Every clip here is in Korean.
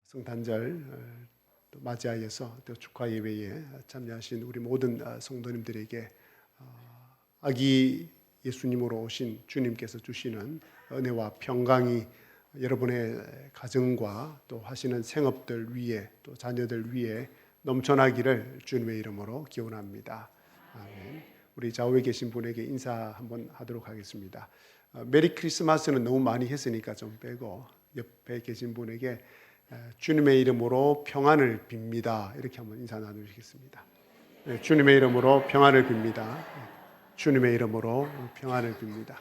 성탄절 또 맞이하여서 또 축하 예배에 참여하신 우리 모든 성도님들에게 아기 예수님으로 오신 주님께서 주시는 은혜와 평강이 여러분의 가정과 또 하시는 생업들 위에 또 자녀들 위에 넘쳐나기를 주님의 이름으로 기원합니다. 아멘. 우리 좌우에 계신 분에게 인사 한번 하도록 하겠습니다. 메리 크리스마스는 너무 많이 했으니까 좀 빼고 옆에 계신 분에게 주님의 이름으로 평안을 빕니다. 이렇게 한번 인사 나누시겠습니다. 네, 주님의 이름으로 평안을 빕니다. 주님의 이름으로 평안을 빕니다.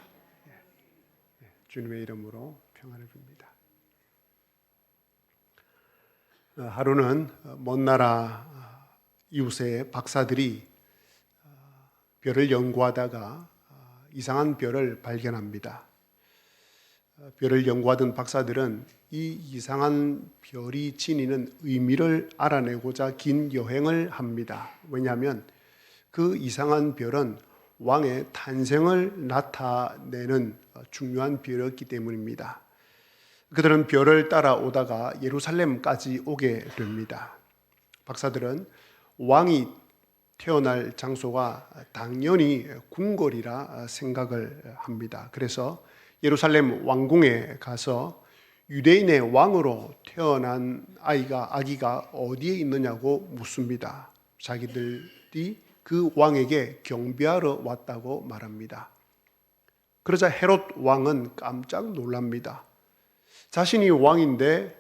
주님의 이름으로 평안을 빕니다. 하루는 먼 나라 이웃의 박사들이 별을 연구하다가 이상한 별을 발견합니다. 별을 연구하던 박사들은 이 이상한 별이 지니는 의미를 알아내고자 긴 여행을 합니다. 왜냐하면 그 이상한 별은 왕의 탄생을 나타내는 중요한 별이었기 때문입니다. 그들은 별을 따라오다가 예루살렘까지 오게 됩니다. 박사들은 왕이 태어날 장소가 당연히 궁궐이라 생각을 합니다. 그래서 예루살렘 왕궁에 가서 유대인의 왕으로 태어난 아기가 어디에 있느냐고 묻습니다. 자기들이 그 왕에게 경배하러 왔다고 말합니다. 그러자 헤롯 왕은 깜짝 놀랍니다. 자신이 왕인데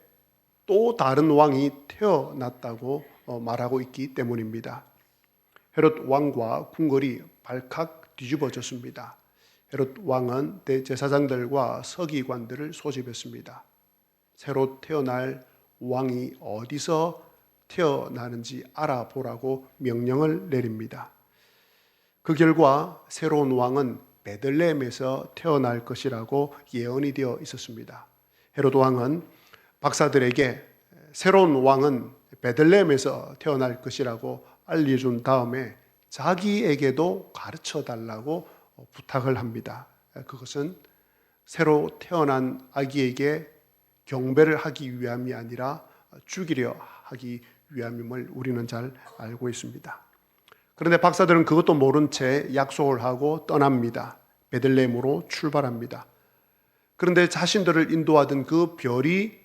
또 다른 왕이 태어났다고 말하고 있기 때문입니다. 헤롯 왕과 궁궐이 발칵 뒤집어졌습니다. 헤롯 왕은 대제사장들과 서기관들을 소집했습니다. 새로 태어날 왕이 어디서 태어나는지 알아보라고 명령을 내립니다. 그 결과 새로운 왕은 베들레헴에서 태어날 것이라고 예언이 되어 있었습니다. 헤롯 왕은 박사들에게 새로운 왕은 베들레헴에서 태어날 것이라고 알려준 다음에 자기에게도 가르쳐 달라고 부탁을 합니다. 그것은 새로 태어난 아기에게 경배를 하기 위함이 아니라 죽이려 하기 위함임을 우리는 잘 알고 있습니다. 그런데 박사들은 그것도 모른 채 약속을 하고 떠납니다. 베들레헴으로 출발합니다. 그런데 자신들을 인도하던 그 별이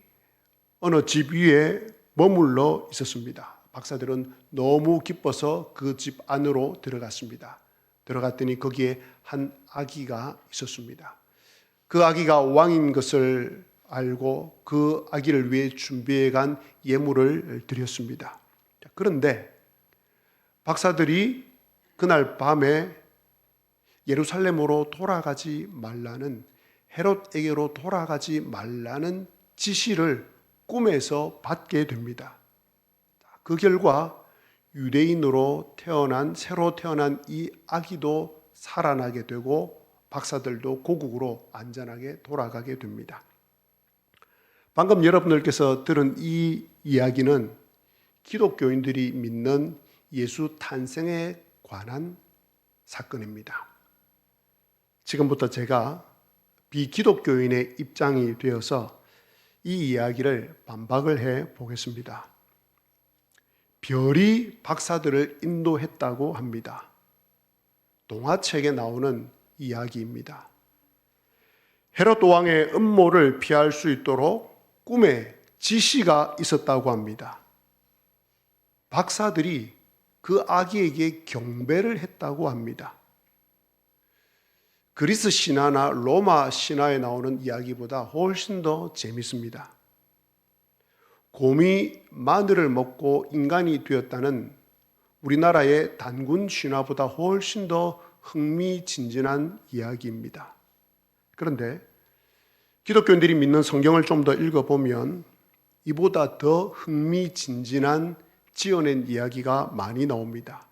어느 집 위에 머물러 있었습니다. 박사들은 너무 기뻐서 그 집 안으로 들어갔습니다. 들어갔더니 거기에 한 아기가 있었습니다. 그 아기가 왕인 것을 알고 그 아기를 위해 준비해 간 예물을 드렸습니다. 그런데 박사들이 그날 밤에 예루살렘으로 돌아가지 말라는, 헤롯에게로 돌아가지 말라는 지시를 꿈에서 받게 됩니다. 그 결과 유대인으로 새로 태어난 이 아기도 살아나게 되고 박사들도 고국으로 안전하게 돌아가게 됩니다. 방금 여러분들께서 들은 이 이야기는 기독교인들이 믿는 예수 탄생에 관한 사건입니다. 지금부터 제가 비기독교인의 입장이 되어서 이 이야기를 반박을 해 보겠습니다. 별이 박사들을 인도했다고 합니다. 동화책에 나오는 이야기입니다. 헤롯 왕의 음모를 피할 수 있도록 꿈에 지시가 있었다고 합니다. 박사들이 그 아기에게 경배를 했다고 합니다. 그리스 신화나 로마 신화에 나오는 이야기보다 훨씬 더 재밌습니다. 곰이 마늘을 먹고 인간이 되었다는 우리나라의 단군 신화보다 훨씬 더 흥미진진한 이야기입니다. 그런데 기독교인들이 믿는 성경을 좀 더 읽어보면 이보다 더 흥미진진한 지어낸 이야기가 많이 나옵니다.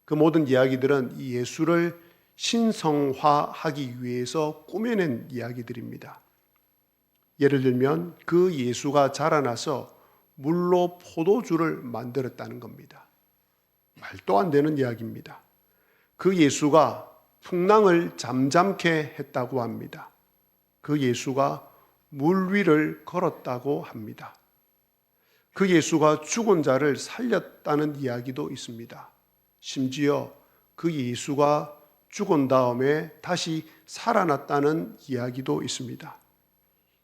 그 모든 이야기들은 예수를 신성화하기 위해서 꾸며낸 이야기들입니다. 예를 들면 그 예수가 자라나서 물로 포도주를 만들었다는 겁니다. 말도 안 되는 이야기입니다. 그 예수가 풍랑을 잠잠케 했다고 합니다. 그 예수가 물 위를 걸었다고 합니다. 그 예수가 죽은 자를 살렸다는 이야기도 있습니다. 심지어 그 예수가 죽은 다음에 다시 살아났다는 이야기도 있습니다.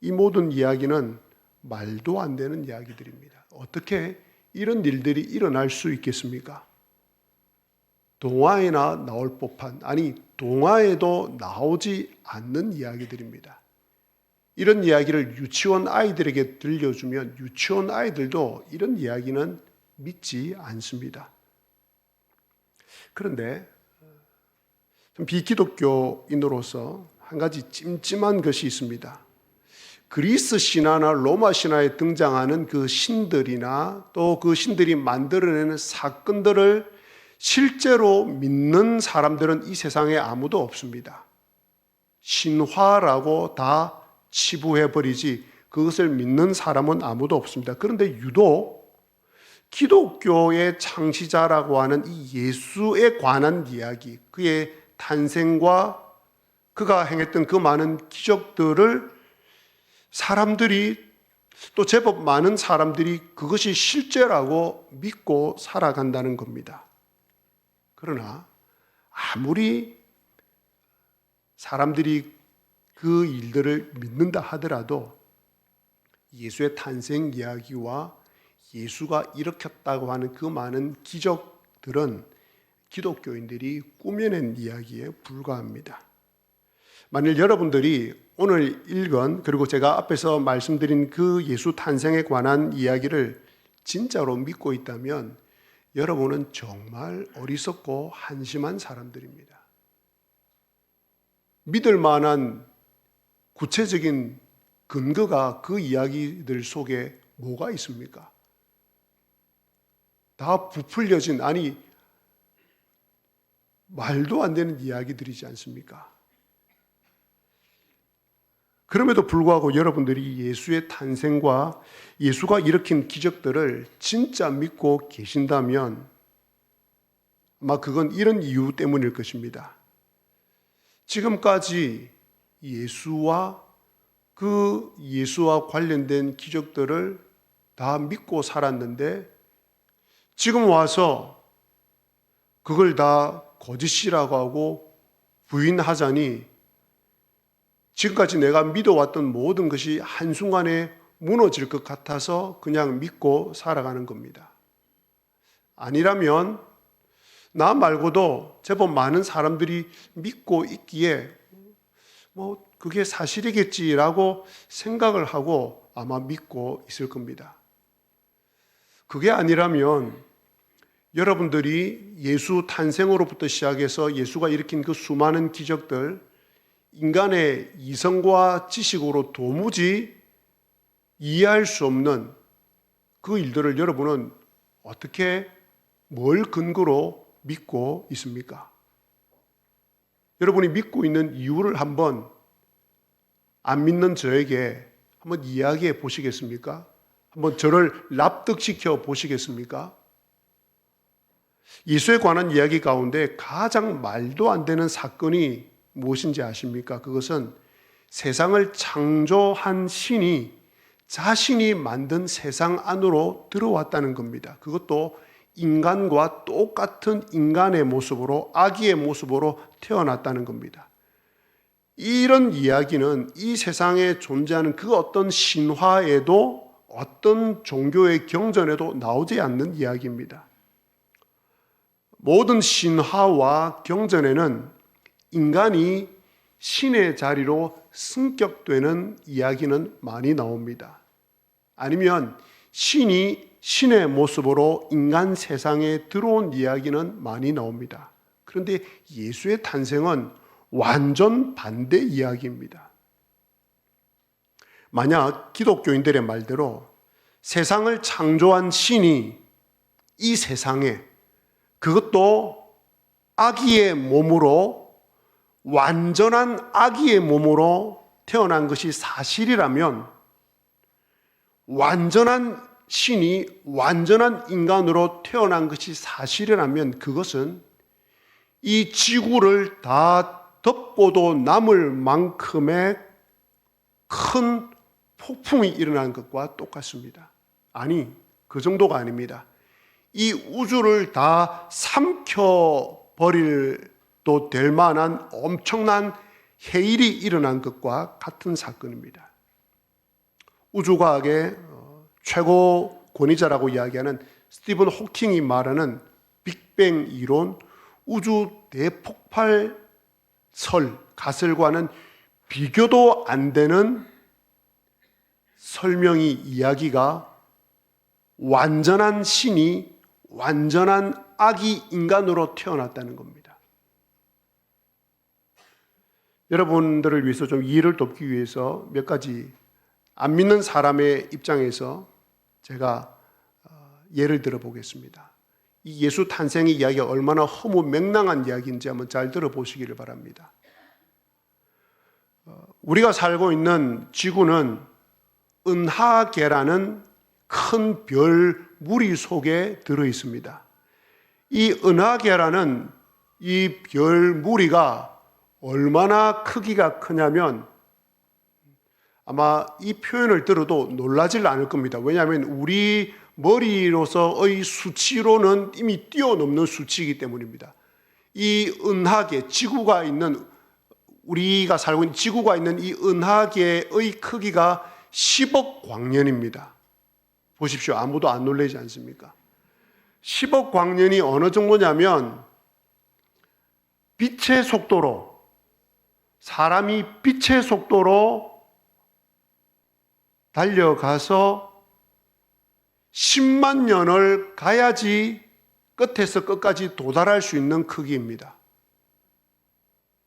이 모든 이야기는 말도 안 되는 이야기들입니다. 어떻게 이런 일들이 일어날 수 있겠습니까? 동화에나 나올 법한, 아니 동화에도 나오지 않는 이야기들입니다. 이런 이야기를 유치원 아이들에게 들려주면 유치원 아이들도 이런 이야기는 믿지 않습니다. 그런데 비기독교인으로서 한 가지 찜찜한 것이 있습니다. 그리스 신화나 로마 신화에 등장하는 그 신들이나 또 그 신들이 만들어내는 사건들을 실제로 믿는 사람들은 이 세상에 아무도 없습니다. 신화라고 다 치부해버리지 그것을 믿는 사람은 아무도 없습니다. 그런데 유독 기독교의 창시자라고 하는 이 예수에 관한 이야기, 그의 탄생과 그가 행했던 그 많은 기적들을 사람들이 또 제법 많은 사람들이 그것이 실제라고 믿고 살아간다는 겁니다. 그러나 아무리 사람들이 그 일들을 믿는다 하더라도 예수의 탄생 이야기와 예수가 일으켰다고 하는 그 많은 기적들은 기독교인들이 꾸며낸 이야기에 불과합니다. 만일 여러분들이 오늘 읽은 그리고 제가 앞에서 말씀드린 그 예수 탄생에 관한 이야기를 진짜로 믿고 있다면 여러분은 정말 어리석고 한심한 사람들입니다. 믿을 만한 구체적인 근거가 그 이야기들 속에 뭐가 있습니까? 다 부풀려진, 아니 말도 안 되는 이야기들이지 않습니까? 그럼에도 불구하고 여러분들이 예수의 탄생과 예수가 일으킨 기적들을 진짜 믿고 계신다면 아마 그건 이런 이유 때문일 것입니다. 지금까지 예수와 관련된 기적들을 다 믿고 살았는데 지금 와서 그걸 다 거짓이라고 하고 부인하자니 지금까지 내가 믿어왔던 모든 것이 한순간에 무너질 것 같아서 그냥 믿고 살아가는 겁니다. 아니라면 나 말고도 제법 많은 사람들이 믿고 있기에 그게 사실이겠지라고 생각을 하고 아마 믿고 있을 겁니다. 그게 아니라면 여러분들이 예수 탄생으로부터 시작해서 예수가 일으킨 그 수많은 기적들, 인간의 이성과 지식으로 도무지 이해할 수 없는 그 일들을 여러분은 어떻게 뭘 근거로 믿고 있습니까? 여러분이 믿고 있는 이유를 한번 안 믿는 저에게 한번 이야기해 보시겠습니까? 한번 저를 납득시켜 보시겠습니까? 예수에 관한 이야기 가운데 가장 말도 안 되는 사건이 무엇인지 아십니까? 그것은 세상을 창조한 신이 자신이 만든 세상 안으로 들어왔다는 겁니다. 그것도 인간과 똑같은 인간의 모습으로, 아기의 모습으로 태어났다는 겁니다. 이런 이야기는 이 세상에 존재하는 그 어떤 신화에도 어떤 종교의 경전에도 나오지 않는 이야기입니다. 모든 신화와 경전에는 인간이 신의 자리로 승격되는 이야기는 많이 나옵니다. 아니면 신이 신의 모습으로 인간 세상에 들어온 이야기는 많이 나옵니다. 그런데 예수의 탄생은 완전 반대 이야기입니다. 만약 기독교인들의 말대로 세상을 창조한 신이 이 세상에, 그것도 아기의 몸으로, 완전한 아기의 몸으로 태어난 것이 사실이라면, 완전한 신이 완전한 인간으로 태어난 것이 사실이라면 그것은 이 지구를 다 덮고도 남을 만큼의 큰 폭풍이 일어난 것과 똑같습니다. 아니, 그 정도가 아닙니다. 이 우주를 다 삼켜버릴도 될 만한 엄청난 해일이 일어난 것과 같은 사건입니다. 우주과학의 최고 권위자라고 이야기하는 스티븐 호킹이 말하는 빅뱅 이론, 우주 대폭발 가설과는 비교도 안 되는 설명이, 이야기가 완전한 신이 완전한 아기 인간으로 태어났다는 겁니다. 여러분들을 위해서 좀 이해를 돕기 위해서 몇 가지 안 믿는 사람의 입장에서 제가 예를 들어 보겠습니다. 이 예수 탄생의 이야기가 얼마나 허무맹랑한 이야기인지 한번 잘 들어보시기를 바랍니다. 우리가 살고 있는 지구는 은하계라는 큰 별 무리 속에 들어 있습니다. 이 은하계라는 이 별 무리가 얼마나 크기가 크냐면 아마 이 표현을 들어도 놀라질 않을 겁니다. 왜냐하면 우리 머리로서의 수치로는 이미 뛰어넘는 수치이기 때문입니다. 이 은하계, 지구가 있는, 우리가 살고 있는 지구가 있는 이 은하계의 크기가 10억 광년입니다. 보십시오. 아무도 안 놀라지 않습니까? 10억 광년이 어느 정도냐면 빛의 속도로, 사람이 빛의 속도로 달려가서 10만 년을 가야지 끝에서 끝까지 도달할 수 있는 크기입니다.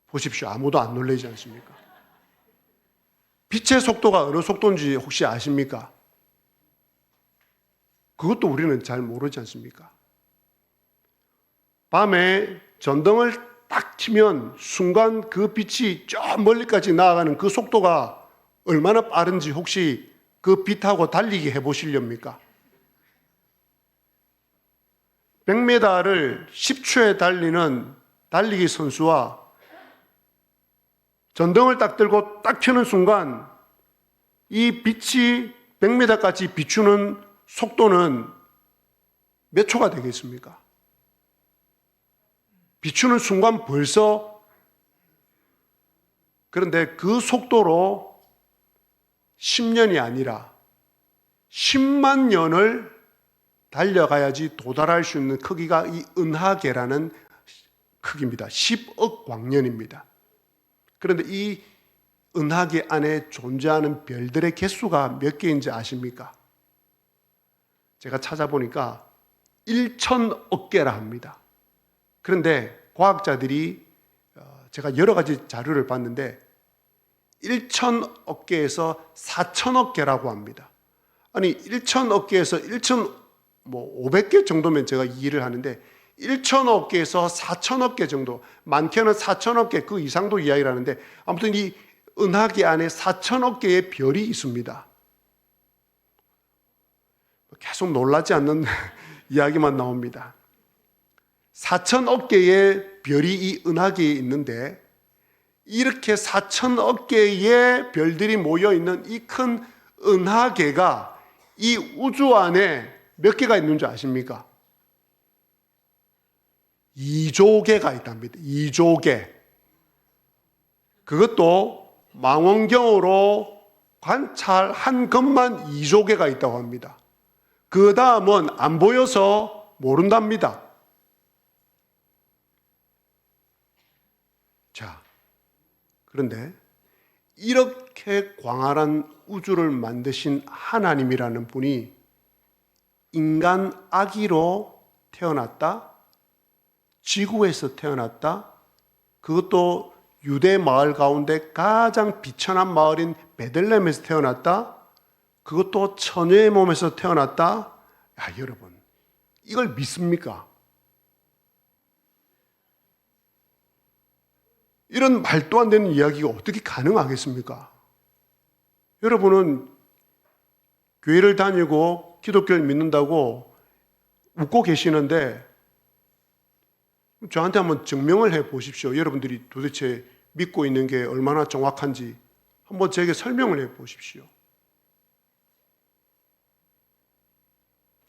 보십시오. 아무도 안 놀라지 않습니까? 빛의 속도가 어느 속도인지 혹시 아십니까? 그것도 우리는 잘 모르지 않습니까? 밤에 전등을 딱 켜면 순간 그 빛이 저 멀리까지 나아가는 그 속도가 얼마나 빠른지 혹시 그 빛하고 달리기 해보시렵니까? 100m를 10초에 달리는 달리기 선수와 전등을 딱 들고 딱 켜는 순간 이 빛이 100m까지 비추는 속도는 몇 초가 되겠습니까? 비추는 순간 벌써, 그런데 그 속도로 10년이 아니라 10만 년을 달려가야지 도달할 수 있는 크기가 이 은하계라는 크기입니다. 10억 광년입니다. 그런데 이 은하계 안에 존재하는 별들의 개수가 몇 개인지 아십니까? 제가 찾아보니까 1천억 개라 합니다. 그런데 과학자들이 제가 여러 가지 자료를 봤는데 1천억 개에서 4천억 개라고 합니다. 아니 1천억 개에서 500개 정도면 제가 이해를 하는데 1천억 개에서 4천억 개 정도, 많게는 4천억 개 그 이상도 이야기를 하는데 아무튼 이 은하계 안에 4천억 개의 별이 있습니다. 계속 놀라지 않는 이야기만 나옵니다. 4천억 개의 별이 이 은하계에 있는데 이렇게 4천억 개의 별들이 모여있는 이 큰 은하계가 이 우주 안에 몇 개가 있는 줄 아십니까? 2조 개가 있답니다. 2조 개. 그것도 망원경으로 관찰한 것만 2조 개가 있다고 합니다. 그 다음은 안 보여서 모른답니다. 자, 그런데 이렇게 광활한 우주를 만드신 하나님이라는 분이 인간 아기로 태어났다, 지구에서 태어났다, 그것도 유대 마을 가운데 가장 비천한 마을인 베들레헴에서 태어났다, 그것도 처녀의 몸에서 태어났다. 야, 여러분, 이걸 믿습니까? 이런 말도 안 되는 이야기가 어떻게 가능하겠습니까? 여러분은 교회를 다니고 기독교를 믿는다고 웃고 계시는데 저한테 한번 증명을 해 보십시오. 여러분들이 도대체 믿고 있는 게 얼마나 정확한지 한번 저에게 설명을 해 보십시오.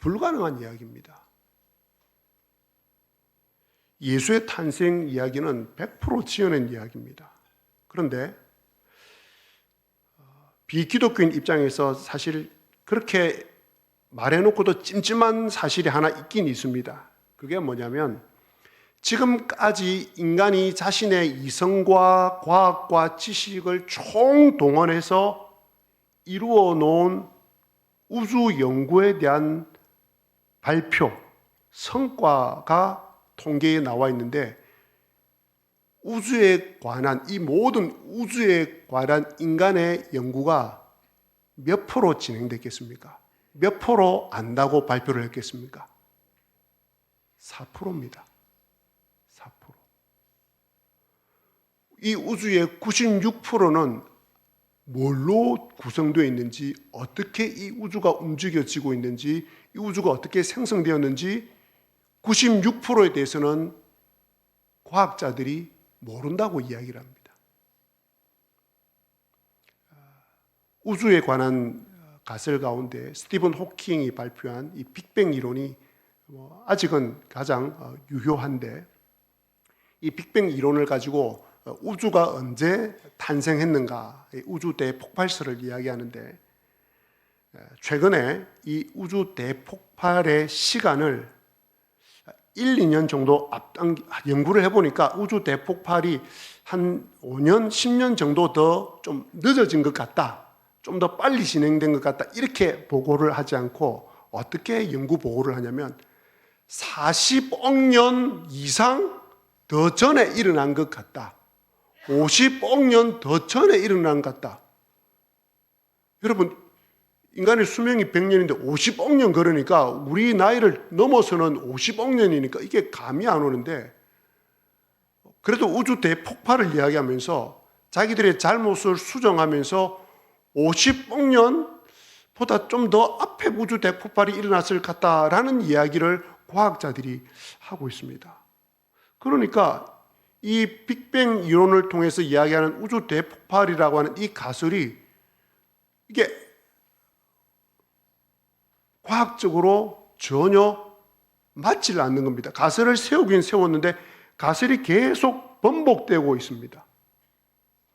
불가능한 이야기입니다. 예수의 탄생 이야기는 100% 지어낸 이야기입니다. 그런데 비기독교인 입장에서 사실 그렇게 말해놓고도 찜찜한 사실이 하나 있긴 있습니다. 그게 뭐냐면 지금까지 인간이 자신의 이성과 과학과 지식을 총동원해서 이루어 놓은 우주 연구에 대한 발표, 성과가 통계에 나와 있는데 우주에 관한 이 모든 우주에 관한 인간의 연구가 몇 프로 진행됐겠습니까? 몇 프로 안다고 발표를 했겠습니까? 4%입니다. 4%. 이 우주의 96%는 뭘로 구성되어 있는지, 어떻게 이 우주가 움직여지고 있는지, 이 우주가 어떻게 생성되었는지 96%에 대해서는 과학자들이 모른다고 이야기를 합니다. 우주에 관한 가설 가운데 스티븐 호킹이 발표한 이 빅뱅 이론이 아직은 가장 유효한데, 이 빅뱅 이론을 가지고 우주가 언제 탄생했는가, 우주 대폭발설을 이야기하는데, 최근에 이 우주 대폭발의 시간을 1, 2년 정도 연구를 해보니까 우주 대폭발이 한 5년, 10년 정도 더 좀 늦어진 것 같다, 좀 더 빨리 진행된 것 같다, 이렇게 보고를 하지 않고 어떻게 연구 보고를 하냐면 40억 년 이상 더 전에 일어난 것 같다, 50억 년 더 전에 일어난 것 같다. 여러분, 인간의 수명이 100년인데 50억 년 걸으니까 우리 나이를 넘어서는 50억 년이니까 이게 감이 안 오는데, 그래도 우주 대폭발을 이야기하면서 자기들의 잘못을 수정하면서 50억 년보다 좀 더 앞에 우주 대폭발이 일어났을 것 같다라는 이야기를 과학자들이 하고 있습니다. 그러니까 이 빅뱅 이론을 통해서 이야기하는 우주 대폭발이라고 하는 이 가설이 이게 과학적으로 전혀 맞지 않는 겁니다. 가설을 세우긴 세웠는데 가설이 계속 번복되고 있습니다.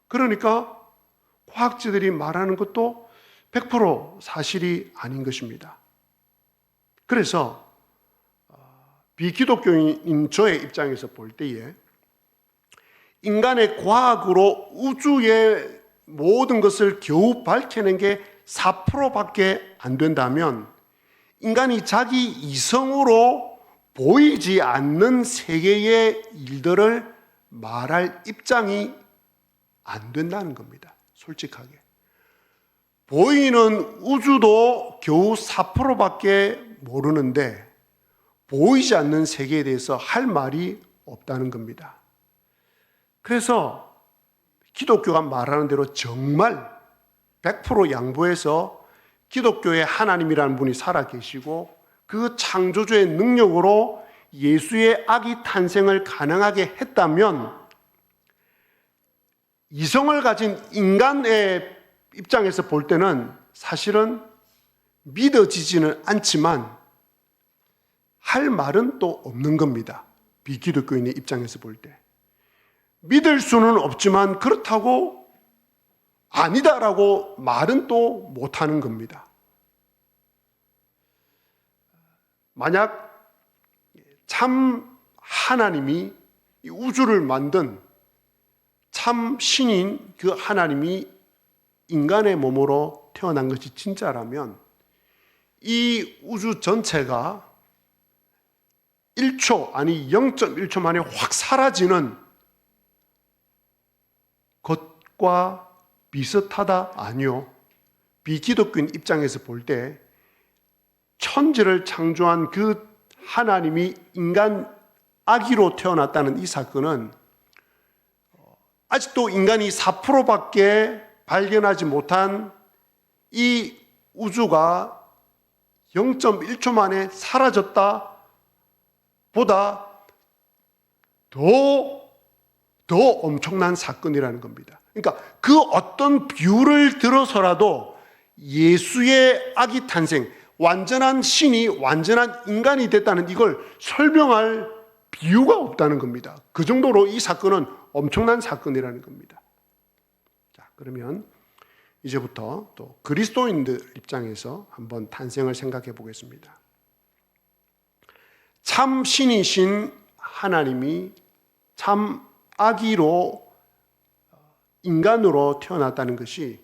그러니까 과학자들이 말하는 것도 100% 사실이 아닌 것입니다. 그래서 비기독교인 저의 입장에서 볼 때에 인간의 과학으로 우주의 모든 것을 겨우 밝혀낸 게 4%밖에 안 된다면 인간이 자기 이성으로 보이지 않는 세계의 일들을 말할 입장이 안 된다는 겁니다. 솔직하게. 보이는 우주도 겨우 4%밖에 모르는데 보이지 않는 세계에 대해서 할 말이 없다는 겁니다. 그래서 기독교가 말하는 대로 정말 100% 양보해서 기독교의 하나님이라는 분이 살아계시고 그 창조주의 능력으로 예수의 아기 탄생을 가능하게 했다면 이성을 가진 인간의 입장에서 볼 때는 사실은 믿어지지는 않지만 할 말은 또 없는 겁니다. 비기독교인의 입장에서 볼 때. 믿을 수는 없지만 그렇다고 아니다라고 말은 또 못하는 겁니다. 만약 참 하나님이 이 우주를 만든 참 신인 그 하나님이 인간의 몸으로 태어난 것이 진짜라면 이 우주 전체가 1초 아니 0.1초 만에 확 사라지는 것과 비슷하다? 아니요. 비기독교인 입장에서 볼 때 천지를 창조한 그 하나님이 인간 아기로 태어났다는 이 사건은 아직도 인간이 4%밖에 발견하지 못한 이 우주가 0.1초 만에 사라졌다 보다 더 엄청난 사건이라는 겁니다. 그러니까 그 어떤 비유를 들어서라도 예수의 아기 탄생, 완전한 신이 완전한 인간이 됐다는 이걸 설명할 비유가 없다는 겁니다. 그 정도로 이 사건은 엄청난 사건이라는 겁니다. 자, 그러면 이제부터 또 그리스도인들 입장에서 한번 탄생을 생각해 보겠습니다. 참 신이신 하나님이 참 아기로 인간으로 태어났다는 것이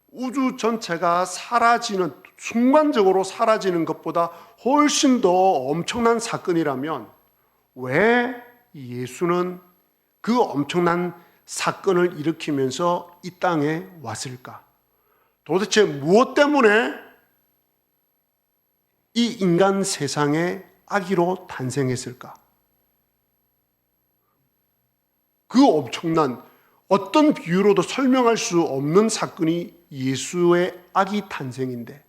우주 전체가 사라지는, 순간적으로 사라지는 것보다 훨씬 더 엄청난 사건이라면 왜 예수는 그 엄청난 사건을 일으키면서 이 땅에 왔을까? 도대체 무엇 때문에 이 인간 세상에 아기로 탄생했을까? 그 엄청난, 어떤 비유로도 설명할 수 없는 사건이 예수의 아기 탄생인데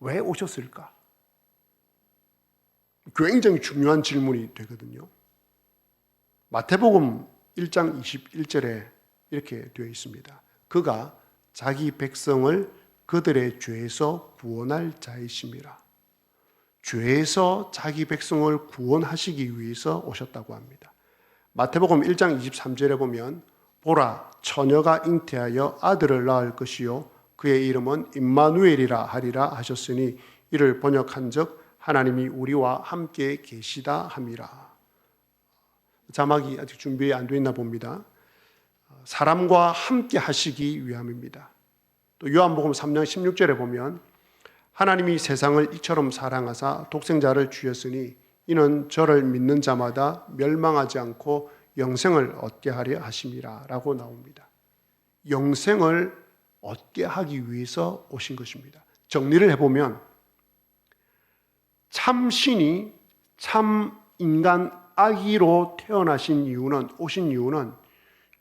왜 오셨을까? 굉장히 중요한 질문이 되거든요. 마태복음 1장 21절에 이렇게 되어 있습니다. 그가 자기 백성을 그들의 죄에서 구원할 자이심이라. 죄에서 자기 백성을 구원하시기 위해서 오셨다고 합니다. 마태복음 1장 23절에 보면 보라, 처녀가 잉태하여 아들을 낳을 것이요 그의 이름은 임마누엘이라 하리라 하셨으니 이를 번역한즉 하나님이 우리와 함께 계시다 함이라. 자막이 아직 준비 안 돼 있나 봅니다. 사람과 함께 하시기 위함입니다. 또 요한복음 3장 16절에 보면 하나님이 세상을 이처럼 사랑하사 독생자를 주셨으니 이는 저를 믿는 자마다 멸망하지 않고 영생을 얻게 하려 하심이라 라고 나옵니다. 영생을 얻게 하기 위해서 오신 것입니다. 정리를 해보면 참 신이 참 인간 아기로 태어나신 이유는, 오신 이유는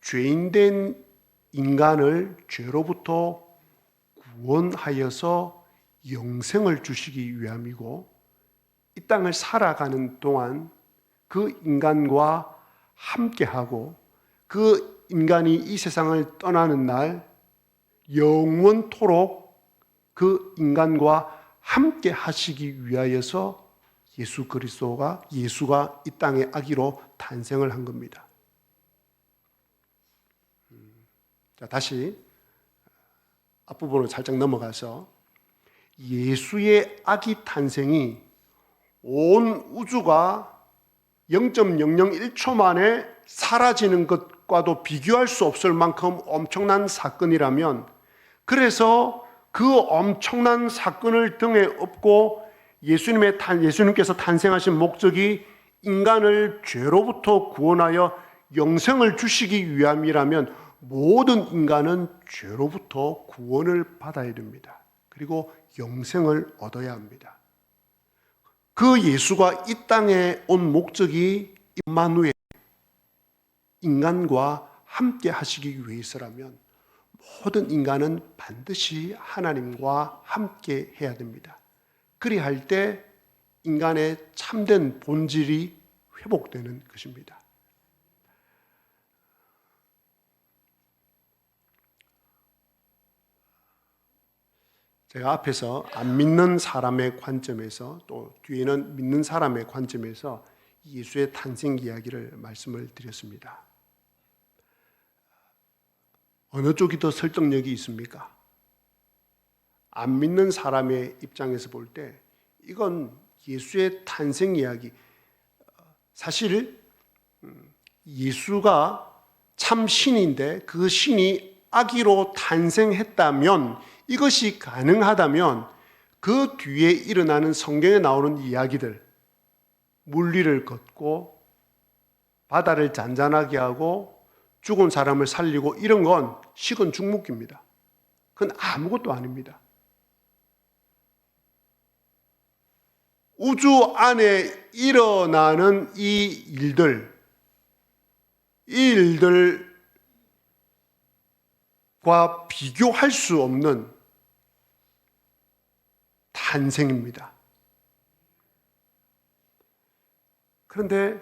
죄인된 인간을 죄로부터 구원하여서 영생을 주시기 위함이고, 이 땅을 살아가는 동안 그 인간과 함께하고 그 인간이 이 세상을 떠나는 날 영원토록 그 인간과 함께 하시기 위하여서 예수가 이 땅의 아기로 탄생을 한 겁니다. 자, 다시 앞부분으로 살짝 넘어가서 예수의 아기 탄생이 온 우주가 0.001초 만에 사라지는 것과도 비교할 수 없을 만큼 엄청난 사건이라면, 그래서 그 엄청난 사건을 등에 업고 예수님께서 탄생하신 목적이 인간을 죄로부터 구원하여 영생을 주시기 위함이라면 모든 인간은 죄로부터 구원을 받아야 됩니다. 그리고 영생을 얻어야 합니다. 그 예수가 이 땅에 온 목적이 임마누엘, 인간과 함께 하시기 위해서라면 모든 인간은 반드시 하나님과 함께 해야 됩니다. 그리할 때 인간의 참된 본질이 회복되는 것입니다. 제가 앞에서 안 믿는 사람의 관점에서, 또 뒤에는 믿는 사람의 관점에서 예수의 탄생 이야기를 말씀을 드렸습니다. 어느 쪽이 더 설득력이 있습니까? 안 믿는 사람의 입장에서 볼 때 이건 예수의 탄생 이야기, 사실 예수가 참 신인데 그 신이 아기로 탄생했다면, 이것이 가능하다면 그 뒤에 일어나는 성경에 나오는 이야기들, 물리를 걷고 바다를 잔잔하게 하고 죽은 사람을 살리고, 이런 건 식은 죽 먹기입니다. 그건 아무것도 아닙니다. 우주 안에 일어나는 이 일들과 비교할 수 없는 탄생입니다. 그런데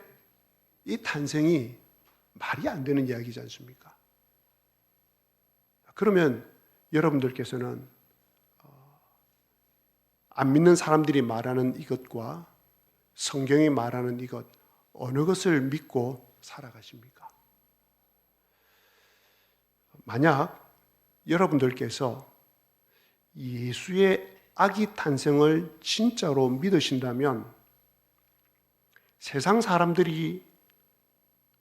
이 탄생이 말이 안 되는 이야기지 않습니까? 그러면 여러분들께서는 안 믿는 사람들이 말하는 이것과 성경이 말하는 이것, 어느 것을 믿고 살아가십니까? 만약 여러분들께서 예수의 아기 탄생을 진짜로 믿으신다면 세상 사람들이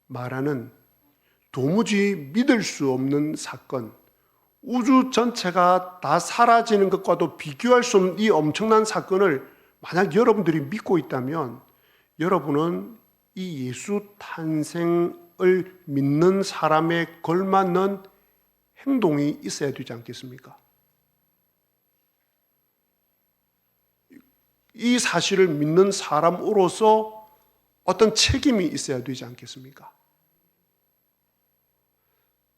말하는 도무지 믿을 수 없는 사건, 우주 전체가 다 사라지는 것과도 비교할 수 없는 이 엄청난 사건을 만약 여러분들이 믿고 있다면 여러분은 이 예수 탄생을 믿는 사람에 걸맞는 행동이 있어야 되지 않겠습니까? 이 사실을 믿는 사람으로서 어떤 책임이 있어야 되지 않겠습니까?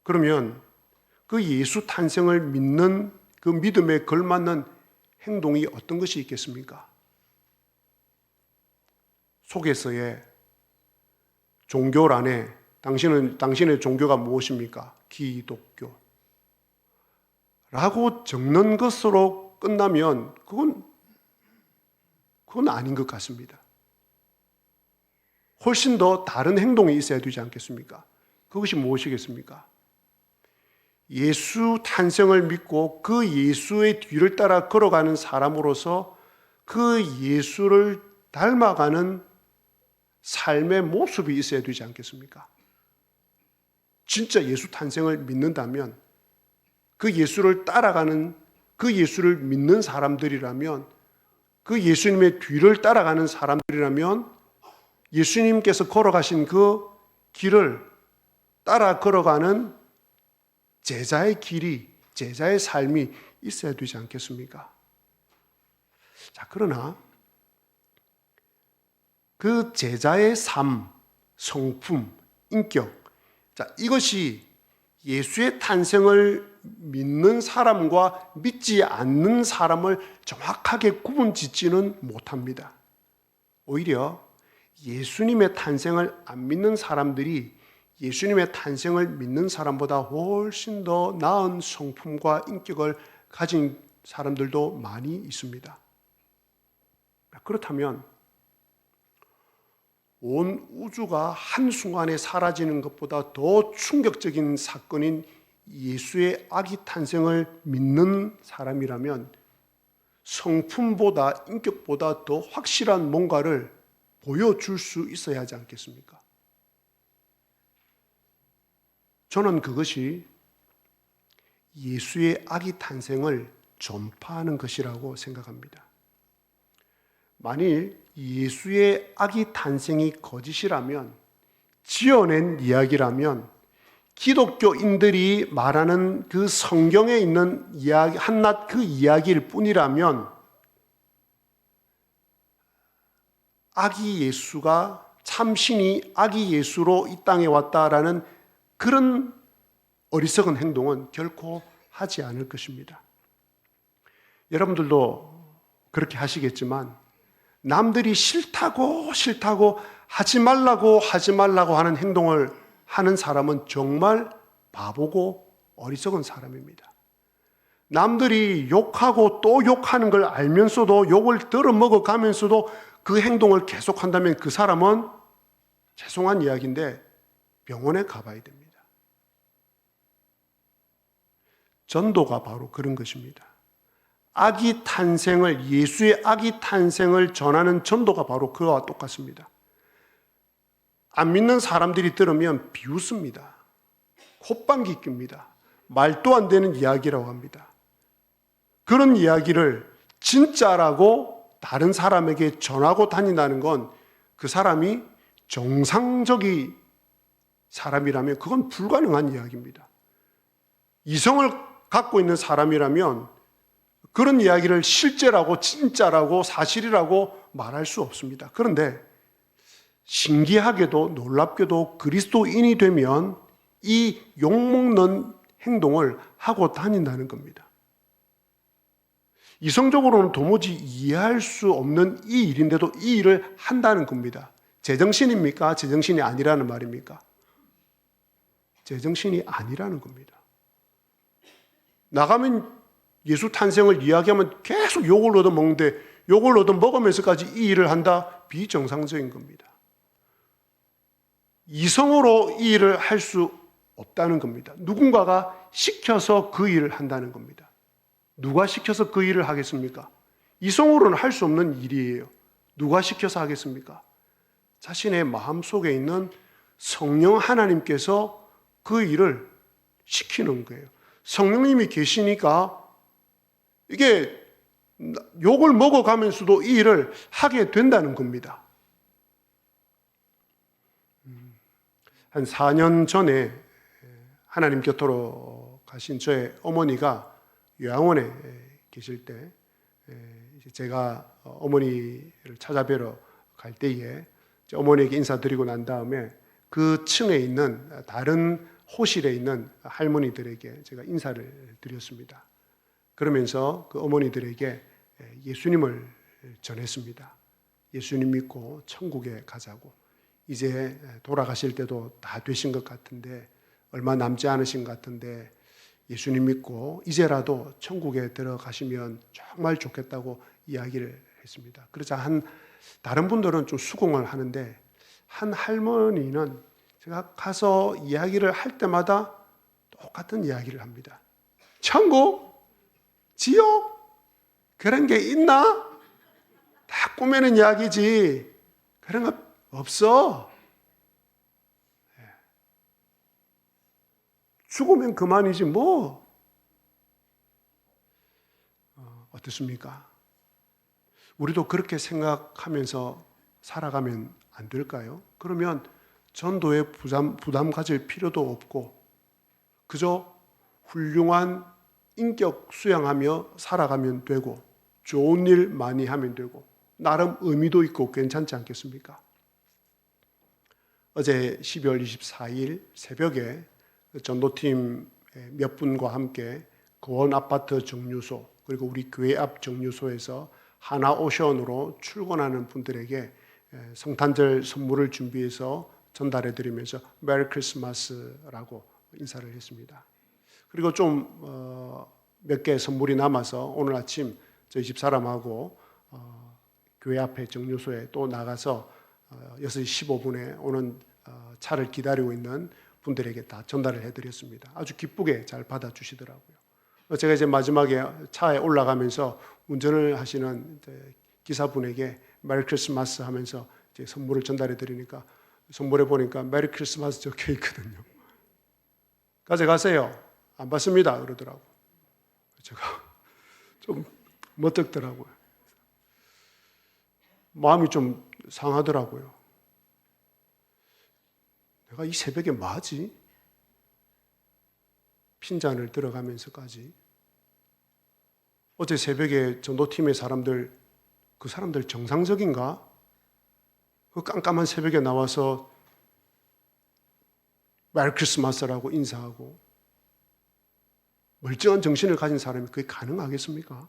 그러면 그 예수 탄생을 믿는 그 믿음에 걸맞는 행동이 어떤 것이 있겠습니까? 속에서의 종교란에 당신의 종교가 무엇입니까? 기독교 라고 적는 것으로 끝나면 그건 아닌 것 같습니다. 훨씬 더 다른 행동이 있어야 되지 않겠습니까? 그것이 무엇이겠습니까? 예수 탄생을 믿고 그 예수의 뒤를 따라 걸어가는 사람으로서 그 예수를 닮아가는 삶의 모습이 있어야 되지 않겠습니까? 진짜 예수 탄생을 믿는다면 그 예수를 따라가는 그 예수를 믿는 사람들이라면 그 예수님의 뒤를 따라가는 사람들이라면 예수님께서 걸어가신 그 길을 따라 걸어가는 제자의 길이, 제자의 삶이 있어야 되지 않겠습니까? 자, 그러나 그 제자의 삶, 성품, 인격, 자, 이것이 예수의 탄생을 믿는 사람과 믿지 않는 사람을 정확하게 구분짓지는 못합니다. 오히려 예수님의 탄생을 안 믿는 사람들이 예수님의 탄생을 믿는 사람보다 훨씬 더 나은 성품과 인격을 가진 사람들도 많이 있습니다. 그렇다면 온 우주가 한순간에 사라지는 것보다 더 충격적인 사건인 예수의 아기 탄생을 믿는 사람이라면 성품보다 인격보다 더 확실한 뭔가를 보여줄 수 있어야 하지 않겠습니까? 저는 그것이 예수의 아기 탄생을 전파하는 것이라고 생각합니다. 만일 예수의 아기 탄생이 거짓이라면, 지어낸 이야기라면, 기독교인들이 말하는 그 성경에 있는 이야기, 한낱 그 이야기일 뿐이라면 아기 예수가 참신이 아기 예수로 이 땅에 왔다라는 그런 어리석은 행동은 결코 하지 않을 것입니다. 여러분들도 그렇게 하시겠지만 남들이 싫다고 하지 말라고 하는 행동을 하는 사람은 정말 바보고 어리석은 사람입니다. 남들이 욕하고 또 욕하는 걸 알면서도 욕을 들어먹어 가면서도 그 행동을 계속한다면 그 사람은 죄송한 이야기인데 병원에 가봐야 됩니다. 전도가 바로 그런 것입니다. 아기 탄생을, 예수의 아기 탄생을 전하는 전도가 바로 그와 똑같습니다. 안 믿는 사람들이 들으면 비웃습니다. 콧방귀 낍니다. 말도 안 되는 이야기라고 합니다. 그런 이야기를 진짜라고 다른 사람에게 전하고 다닌다는 건 그 사람이 정상적인 사람이라면 그건 불가능한 이야기입니다. 이성을 갖고 있는 사람이라면 그런 이야기를 실제라고 진짜라고 사실이라고 말할 수 없습니다. 그런데 신기하게도 놀랍게도 그리스도인이 되면 이 욕먹는 행동을 하고 다닌다는 겁니다. 이성적으로는 도무지 이해할 수 없는 이 일인데도 이 일을 한다는 겁니다. 제정신입니까? 제정신이 아니라는 말입니까? 제정신이 아니라는 겁니다. 나가면 예수 탄생을 이야기하면 계속 욕을 얻어먹는데 욕을 얻어먹으면서까지 이 일을 한다? 비정상적인 겁니다. 이성으로 이 일을 할 수 없다는 겁니다. 누군가가 시켜서 그 일을 한다는 겁니다. 누가 시켜서 그 일을 하겠습니까? 이성으로는 할 수 없는 일이에요. 누가 시켜서 하겠습니까? 자신의 마음속에 있는 성령 하나님께서 그 일을 시키는 거예요. 성령님이 계시니까 이게 욕을 먹어가면서도 이 일을 하게 된다는 겁니다. 한 4년 전에 하나님 곁으로 가신 저의 어머니가 요양원에 계실 때 제가 어머니를 찾아뵈러 갈 때에 어머니에게 인사드리고 난 다음에 그 층에 있는 다른 호실에 있는 할머니들에게 제가 인사를 드렸습니다. 그러면서 그 어머니들에게 예수님을 전했습니다. 예수님 믿고 천국에 가자고. 이제 돌아가실 때도 다 되신 것 같은데 얼마 남지 않으신 것 같은데 예수님 믿고 이제라도 천국에 들어가시면 정말 좋겠다고 이야기를 했습니다. 그러자 다른 분들은 좀 수긍을 하는데 한 할머니는 제가 가서 이야기를 할 때마다 똑같은 이야기를 합니다. 천국? 지옥? 그런 게 있나? 다 꾸며낸 이야기지. 그런 거 없어. 죽으면 그만이지 뭐. 어떻습니까? 우리도 그렇게 생각하면서 살아가면 안 될까요? 그러면 전도에 부담 가질 필요도 없고 그저 훌륭한 인격 수양하며 살아가면 되고 좋은 일 많이 하면 되고 나름 의미도 있고 괜찮지 않겠습니까? 어제 12월 24일 새벽에 전도팀 몇 분과 함께 거원 아파트 정류소 그리고 우리 교회 앞 정류소에서 하나오션으로 출근하는 분들에게 성탄절 선물을 준비해서 전달해드리면서 메리 크리스마스라고 인사를 했습니다. 그리고 좀 몇 개 선물이 남아서 오늘 아침 저희 집 사람하고 교회 앞에 정류소에 또 나가서 6시 15분에 오는 차를 기다리고 있는 분들에게 다 전달을 해드렸습니다. 아주 기쁘게 잘 받아주시더라고요. 제가 이제 마지막에 차에 올라가면서 운전을 하시는 기사분에게 메리 크리스마스 하면서 이제 선물을 전달해 드리니까 선물해 보니까 메리 크리스마스 적혀 있거든요. 가져가세요. 안 받습니다. 그러더라고. 제가 좀 멋쩍더라고요. 마음이 좀 상하더라고요. 내가 이 새벽에 뭐하지? 핀잔을 들어가면서까지. 어제 새벽에 전도팀의 사람들, 그 사람들 정상적인가? 그 깜깜한 새벽에 나와서 메리 크리스마스라고 인사하고 멀쩡한 정신을 가진 사람이 그게 가능하겠습니까?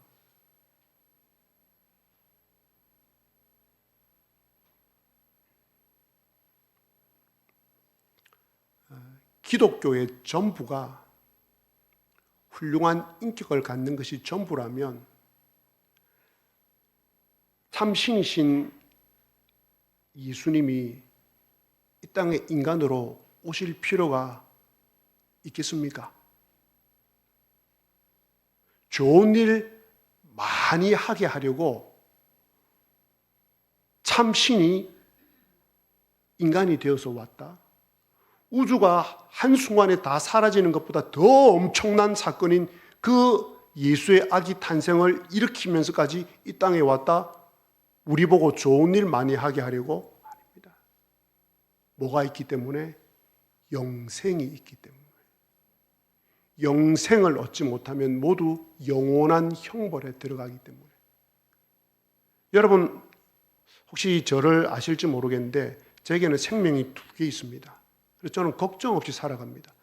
기독교의 전부가 훌륭한 인격을 갖는 것이 전부라면 참 신이신 예수님이 이 땅에 인간으로 오실 필요가 있겠습니까? 좋은 일 많이 하게 하려고 참 신이 인간이 되어서 왔다. 우주가 한순간에 다 사라지는 것보다 더 엄청난 사건인 그 예수의 아기 탄생을 일으키면서까지 이 땅에 왔다. 우리 보고 좋은 일 많이 하게 하려고 아닙니다. 뭐가 있기 때문에? 영생이 있기 때문에. 영생을 얻지 못하면 모두 영원한 형벌에 들어가기 때문에. 여러분 혹시 저를 아실지 모르겠는데 제게는 생명이 2개 있습니다. 그래서 저는 걱정 없이 살아갑니다.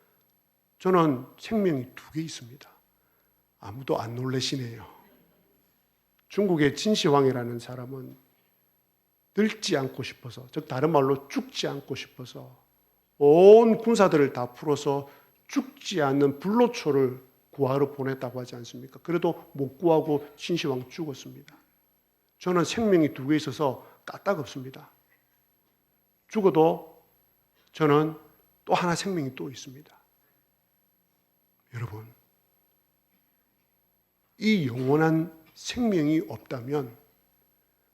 저는 생명이 2개 있습니다. 아무도 안 놀라시네요. 중국의 진시황이라는 사람은 늙지 않고 싶어서, 즉 다른 말로 죽지 않고 싶어서 온 군사들을 다 풀어서 죽지 않는 불로초를 구하러 보냈다고 하지 않습니까? 그래도 못 구하고 신시황 죽었습니다. 저는 생명이 두 개 있어서 까딱없습니다. 죽어도 저는 또 하나 생명이 또 있습니다. 여러분, 이 영원한 생명이 없다면,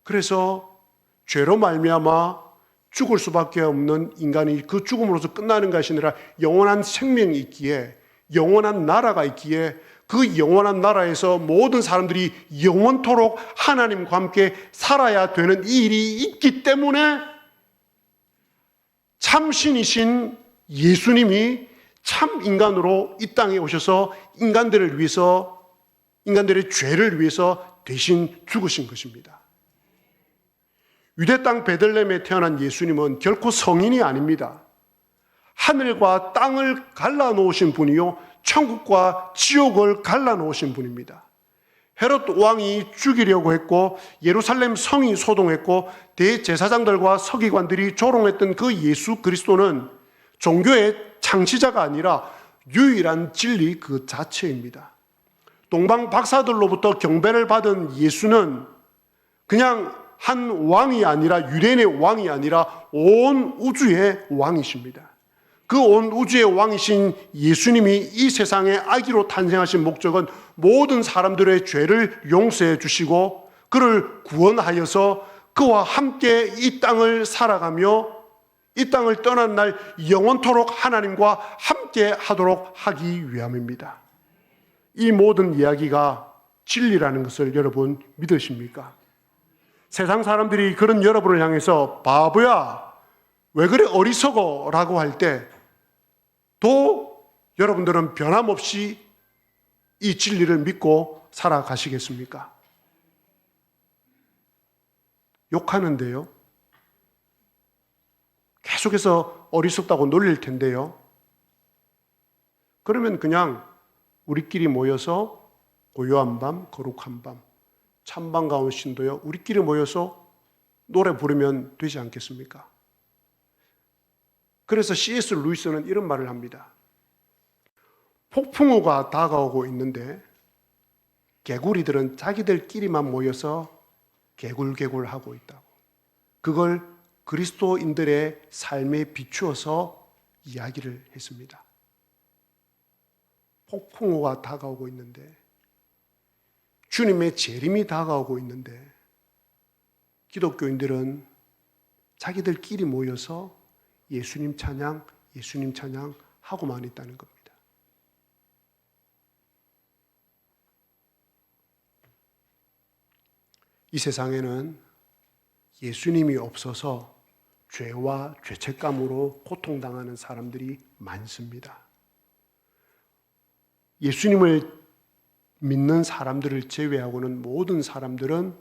그래서 죄로 말미암아 죽을 수밖에 없는 인간이 그 죽음으로서 끝나는 것이 아니라 영원한 생명이 있기에, 영원한 나라가 있기에, 그 영원한 나라에서 모든 사람들이 영원토록 하나님과 함께 살아야 되는 이 일이 있기 때문에 참신이신 예수님이 참 인간으로 이 땅에 오셔서 인간들을 위해서, 인간들의 죄를 위해서 대신 죽으신 것입니다. 유대 땅 베들레헴에 태어난 예수님은 결코 성인이 아닙니다. 하늘과 땅을 갈라놓으신 분이요, 천국과 지옥을 갈라놓으신 분입니다. 헤롯 왕이 죽이려고 했고 예루살렘 성이 소동했고 대제사장들과 서기관들이 조롱했던 그 예수 그리스도는 종교의 창시자가 아니라 유일한 진리 그 자체입니다. 동방 박사들로부터 경배를 받은 예수는 그냥 한 왕이 아니라, 유대인의 왕이 아니라 온 우주의 왕이십니다. 그 온 우주의 왕이신 예수님이 이 세상에 아기로 탄생하신 목적은 모든 사람들의 죄를 용서해 주시고 그를 구원하여서 그와 함께 이 땅을 살아가며 이 땅을 떠난 날 영원토록 하나님과 함께 하도록 하기 위함입니다. 이 모든 이야기가 진리라는 것을 여러분 믿으십니까? 세상 사람들이 그런 여러분을 향해서 바보야, 왜 그래 어리석어 라고 할 때도 여러분들은 변함없이 이 진리를 믿고 살아가시겠습니까? 욕하는데요, 계속해서 어리석다고 놀릴 텐데요, 그러면 그냥 우리끼리 모여서 고요한 밤, 거룩한 밤, 찬반가운 신도여 우리끼리 모여서 노래 부르면 되지 않겠습니까? 그래서 C.S. 루이스는 이런 말을 합니다. 폭풍우가 다가오고 있는데 개구리들은 자기들끼리만 모여서 개굴개굴하고 있다고. 그걸 그리스도인들의 삶에 비추어서 이야기를 했습니다. 폭풍우가 다가오고 있는데, 주님의 재림이 다가오고 있는데 기독교인들은 자기들끼리 모여서 예수님 찬양, 예수님 찬양 하고만 있다는 겁니다. 이 세상에는 예수님이 없어서 죄와 죄책감으로 고통당하는 사람들이 많습니다. 예수님을 믿는 사람들을 제외하고는 모든 사람들은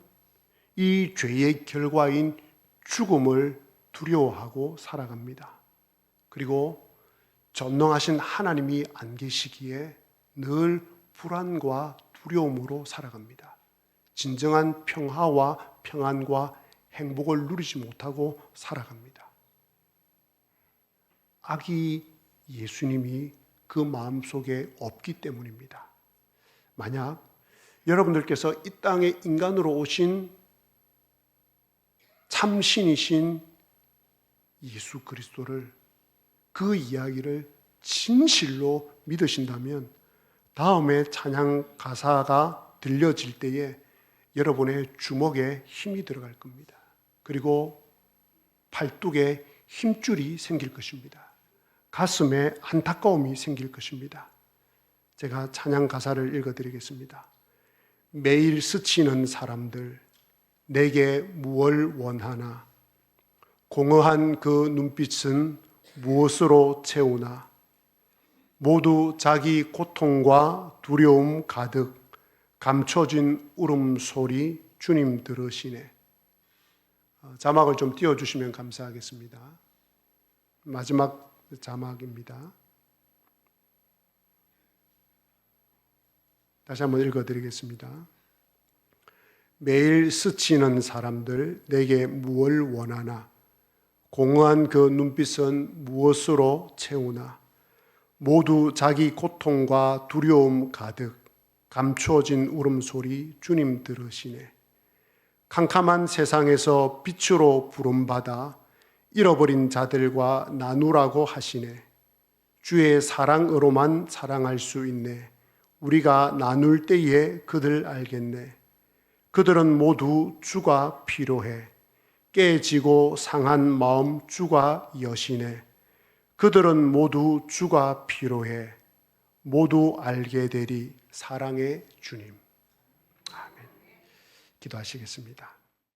이 죄의 결과인 죽음을 두려워하고 살아갑니다. 그리고 전능하신 하나님이 안 계시기에 늘 불안과 두려움으로 살아갑니다. 진정한 평화와 평안과 행복을 누리지 못하고 살아갑니다. 아기 예수님이 그 마음속에 없기 때문입니다. 만약 여러분들께서 이 땅에 인간으로 오신 참신이신 예수 그리스도를, 그 이야기를 진실로 믿으신다면 다음에 찬양 가사가 들려질 때에 여러분의 주먹에 힘이 들어갈 겁니다. 그리고 팔뚝에 힘줄이 생길 것입니다. 가슴에 안타까움이 생길 것입니다. 제가 찬양 가사를 읽어드리겠습니다. 매일 스치는 사람들, 내게 무엇을 원하나? 공허한 그 눈빛은 무엇으로 채우나? 모두 자기 고통과 두려움 가득 감춰진 울음소리 주님 들으시네. 자막을 좀 띄워주시면 감사하겠습니다. 마지막 자막입니다. 다시 한번 읽어드리겠습니다. 매일 스치는 사람들, 내게 무엇을 원하나? 공허한 그 눈빛은 무엇으로 채우나? 모두 자기 고통과 두려움 가득 감추어진 울음소리 주님 들으시네. 캄캄한 세상에서 빛으로 부름받아 잃어버린 자들과 나누라고 하시네. 주의 사랑으로만 사랑할 수 있네. 우리가 나눌 때에 그들 알겠네. 그들은 모두 주가 필요해. 깨지고 상한 마음 주가 여시네. 그들은 모두 주가 필요해. 모두 알게 되리 사랑의 주님. 아멘. 기도하시겠습니다.